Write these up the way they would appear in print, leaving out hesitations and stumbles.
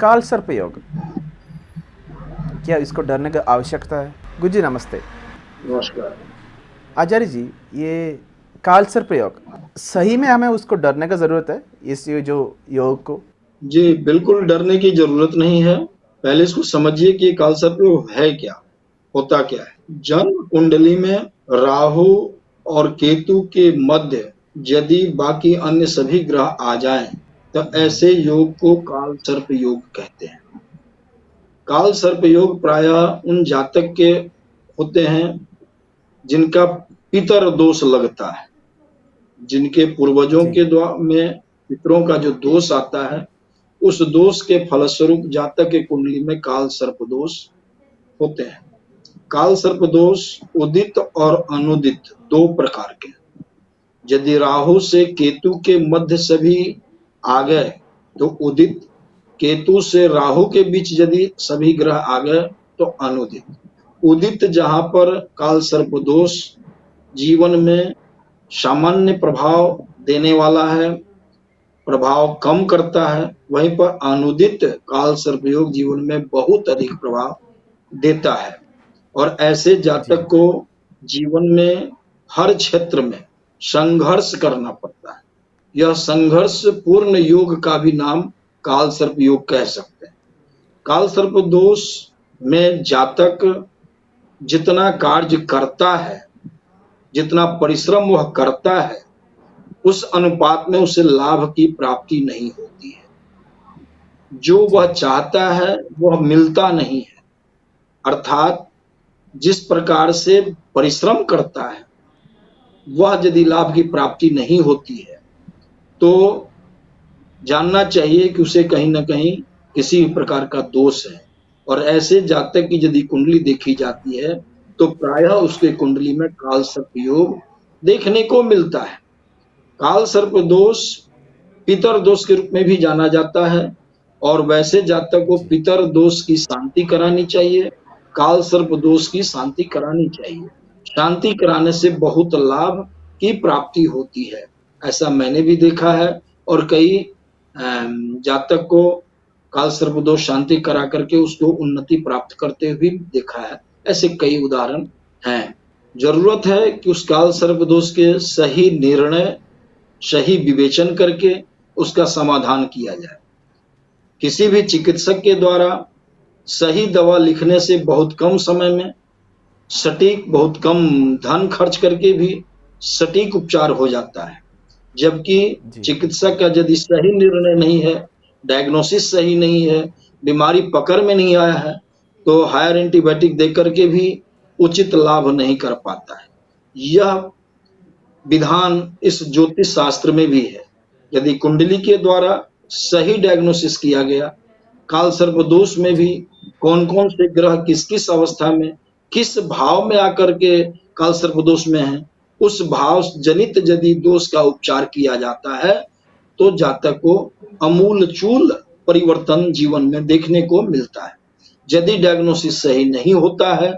काल सर्प योग, क्या इसको डरने की आवश्यकता है? गुरु जी नमस्ते। नमस्कार। आचार्य जी, ये काल सर्प योग सही में हमें उसको डरने का जरूरत है, इस जो योग को? जी, बिल्कुल डरने की जरूरत नहीं है। पहले इसको समझिए कि काल सर्प योग है क्या, होता क्या है। जन्म कुंडली में राहु और केतु के मध्य यदि बाकी अन्य सभी ग्रह आ जाएं, तो ऐसे योग को काल सर्प योग कहते हैं। काल सर्प योग प्रायः उन जातक के होते हैं जिनका पितर दोष लगता है, जिनके पूर्वजों जी के द्वारा में पितरों का जो दोष आता है, उस दोष के फलस्वरूप जातक के कुंडली में काल सर्प दोष होते हैं। काल सर्प दोष उदित और अनुदित दो प्रकार के। यदि राहु से केतु के मध्य सभी आ गए तो उदित, केतु से राहु के बीच यदि सभी ग्रह आ गए तो अनुदित। उदित जहां पर काल सर्प दोष जीवन में सामान्य प्रभाव देने वाला है, प्रभाव कम करता है, वहीं पर अनुदित काल सर्प योग जीवन में बहुत अधिक प्रभाव देता है। और ऐसे जी जातक को जीवन में हर क्षेत्र में संघर्ष करना पड़ता है। यह संघर्ष पूर्ण योग का भी नाम काल सर्प योग कह सकते हैं। काल सर्प दोष में जातक जितना कार्य करता है, जितना परिश्रम वह करता है, उस अनुपात में उसे लाभ की प्राप्ति नहीं होती है। जो वह चाहता है वह मिलता नहीं है। अर्थात जिस प्रकार से परिश्रम करता है वह यदि लाभ की प्राप्ति नहीं होती है तो जानना चाहिए कि उसे कहीं ना कहीं किसी प्रकार का दोष है। और ऐसे जातक की यदि कुंडली देखी जाती है तो प्रायः उसके कुंडली में काल सर्प योग देखने को मिलता है। काल सर्प दोष पितर दोष के रूप में भी जाना जाता है और वैसे जातक को पितर दोष की शांति करानी चाहिए, काल सर्प दोष की शांति करानी चाहिए। शांति कराने से बहुत लाभ की प्राप्ति होती है, ऐसा मैंने भी देखा है। और कई जातक को काल सर्प दोष शांति करा करके उसको उन्नति प्राप्त करते हुए देखा है। ऐसे कई उदाहरण हैं। जरूरत है कि उस काल सर्प दोष के सही निर्णय, सही विवेचन करके उसका समाधान किया जाए। किसी भी चिकित्सक के द्वारा सही दवा लिखने से बहुत कम समय में सटीक, बहुत कम धन खर्च करके भी सटीक उपचार हो जाता है। जबकि चिकित्सक का यदि सही निर्णय नहीं है, डायग्नोसिस सही नहीं है, बीमारी पकड़ में नहीं आया है, तो हायर एंटीबायोटिक देकर के भी उचित लाभ नहीं कर पाता है। यह विधान इस ज्योतिष शास्त्र में भी है। यदि कुंडली के द्वारा सही डायग्नोसिस किया गया, काल सर्प दोष में भी कौन कौन से ग्रह किस किस अवस्था में, किस भाव में आकर के काल सर्प दोष में है, उस भाव जनित यदि दोष का उपचार किया जाता है तो जातक को अमूलचूल परिवर्तन जीवन में देखने को मिलता है। यदि डायग्नोसिस सही नहीं होता है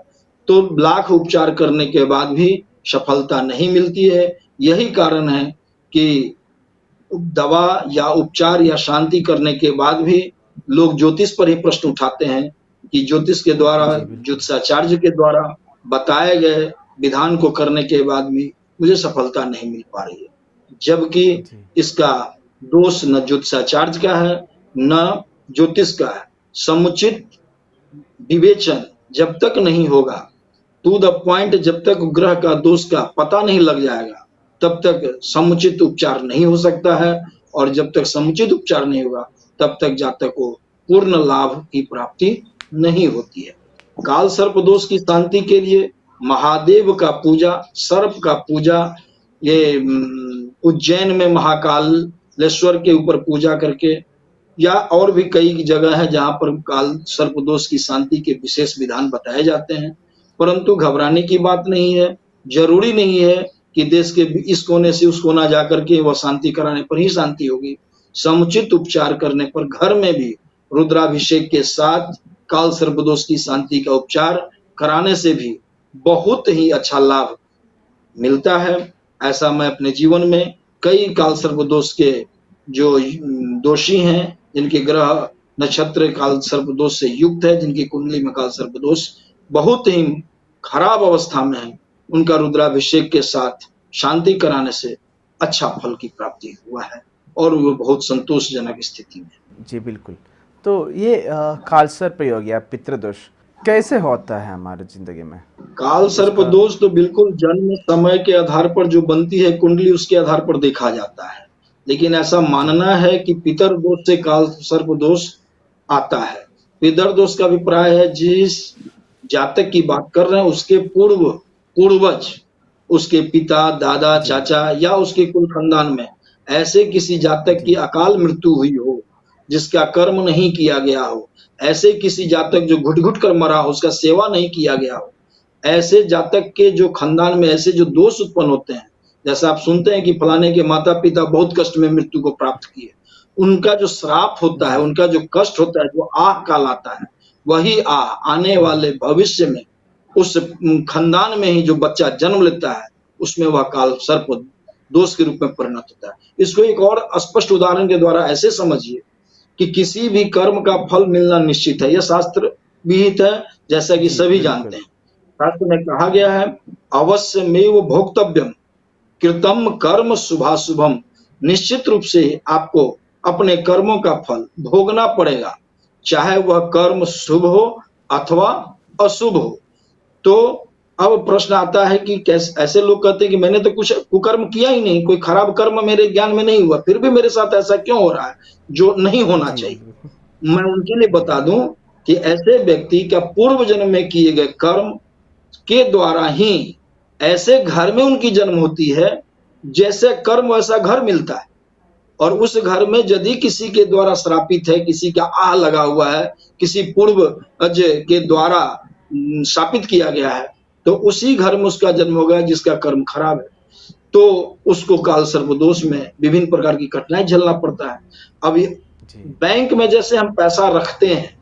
तो लाख उपचार करने के बाद भी सफलता नहीं मिलती है। यही कारण है कि दवा या उपचार या शांति करने के बाद भी लोग ज्योतिष पर ही प्रश्न उठाते हैं कि ज्योतिष के द्वारा, ज्योतिषाचार्य के द्वारा बताए गए विधान को करने के बाद भी मुझे सफलता नहीं मिल पा रही है। जबकि इसका दोष न ज्योतिषाचार्य का है न ज्योतिष का है। समुचित विवेचन जब तक नहीं होगा, टू द पॉइंट, जब तक ग्रह का दोष का पता नहीं लग जाएगा तब तक समुचित उपचार नहीं हो सकता है। और जब तक समुचित उपचार नहीं होगा तब तक जातक को पूर्ण लाभ की प्राप्ति नहीं होती है। काल सर्प दोष की शांति के लिए महादेव का पूजा, सर्प का पूजा, ये उज्जैन में महाकालेश्वर के ऊपर पूजा करके, या और भी कई जगह है जहां पर काल सर्प दोष की शांति के विशेष विधान बताए जाते हैं। परंतु घबराने की बात नहीं है। जरूरी नहीं है कि देश के इस कोने से उस कोना जाकर के वह शांति कराने पर ही शांति होगी। समुचित उपचार करने पर घर में भी रुद्राभिषेक के साथ काल सर्प दोष की शांति का उपचार कराने से भी बहुत ही अच्छा लाभ मिलता है। ऐसा मैं अपने जीवन में कई काल सर्प दोष के जो दोषी हैं, जिनके ग्रह नक्षत्र काल सर्प दोष से युक्त है, जिनकी कुंडली में काल सर्प दोष बहुत ही खराब अवस्था में है, उनका रुद्राभिषेक के साथ शांति कराने से अच्छा फल की प्राप्ति हुआ है और वो बहुत संतोषजनक स्थिति में है। जी बिल्कुल। तो ये कालसर्प योग या पितृदोष कैसे होता है हमारी जिंदगी में? काल सर्प इसका दोष तो बिल्कुल जन्म समय के आधार पर जो बनती है कुंडली, उसके आधार पर देखा जाता है, लेकिन ऐसा जी मानना है कि पितर दोष से काल सर्प दोष आता है। पितर दोष का अभिप्राय है जिस जातक की बात कर रहे हैं उसके पूर्वज, उसके पिता, दादा, जी चाचा या उसके कुल खानदान में ऐसे किसी जातक जी की अकाल मृत्यु हुई हो, जिसका कर्म नहीं किया गया हो, ऐसे किसी जातक जो घुट घुट कर मरा हो, उसका सेवा नहीं किया गया हो, ऐसे जातक के जो खानदान में ऐसे जो दोष उत्पन्न होते हैं, जैसा आप सुनते हैं कि फलाने के माता पिता बहुत कष्ट में मृत्यु को प्राप्त किए, उनका जो श्राप होता है, जी उनका जो कष्ट होता है, जो आह कहलाता है, वही आह आने वाले भविष्य में उस खानदान में ही जो बच्चा जन्म लेता है, उसमें वह काल सर्प दोष के रूप में परिणत होता है। इसको एक और स्पष्ट उदाहरण के द्वारा ऐसे समझिए कि किसी भी कर्म का फल मिलना निश्चित है, यह शास्त्र विहित है, जैसा कि जी सभी बिल्कुल। जानते हैं। शास्त्र में कहा गया है, अवश्यमेव भोक्तव्यम कृतम कर्म शुभाशुभम। निश्चित रूप से आपको अपने कर्मों का फल भोगना पड़ेगा, चाहे वह कर्म शुभ हो अथवा अशुभ हो। तो अब प्रश्न आता है कि कैसे, ऐसे लोग कहते हैं कि मैंने तो कुछ कुकर्म किया ही नहीं, कोई खराब कर्म मेरे ज्ञान में नहीं हुआ, फिर भी मेरे साथ ऐसा क्यों हो रहा है जो नहीं होना जी चाहिए। बिल्कुल। मैं उनके लिए जी बता दूं कि ऐसे व्यक्ति का पूर्व जन्म में किए गए कर्म के द्वारा ही ऐसे घर में उनकी जन्म होती है, जैसे कर्म वैसा घर मिलता है। और उस घर में यदि किसी के द्वारा श्रापित है, किसी का आह लगा हुआ है, किसी पूर्वज के द्वारा शापित किया गया है, तो उसी घर में उसका जन्म हो गया जिसका कर्म खराब है, तो उसको काल सर्प दोष में विभिन्न प्रकार की कठिनाई झेलना पड़ता है। अब जी बैंक में जैसे हम पैसा रखते हैं,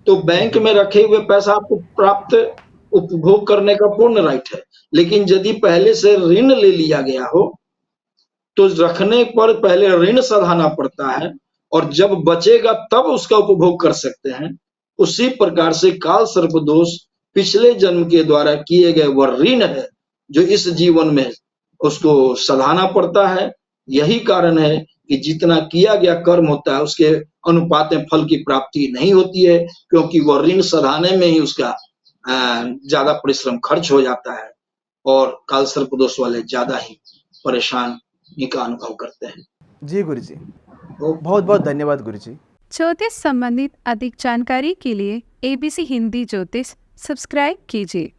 तो बैंक में रखे हुए पैसा आपको प्राप्त उपभोग करने का पूर्ण राइट है, लेकिन यदि पहले से ऋण ले लिया गया हो तो रखने पर पहले ऋण सधाना पड़ता है, और जब बचेगा तब उसका उपभोग कर सकते हैं। उसी प्रकार से काल सर्प दोष पिछले जन्म के द्वारा किए गए वह ऋण है जो इस जीवन में उसको सधाना पड़ता है। यही कारण है कि जितना किया गया कर्म होता है उसके अनुपात में फल की प्राप्ति नहीं होती है, क्योंकि वह ऋण सधाने में ही उसका ज्यादा परिश्रम खर्च हो जाता है, और काल सर्प दोष वाले ज्यादा ही परेशानी का अनुभव करते हैं। जी गुरुजी, तो बहुत बहुत धन्यवाद गुरुजी। ज्योतिष संबंधित अधिक जानकारी के लिए ABC हिंदी ज्योतिष सब्सक्राइब कीजिए।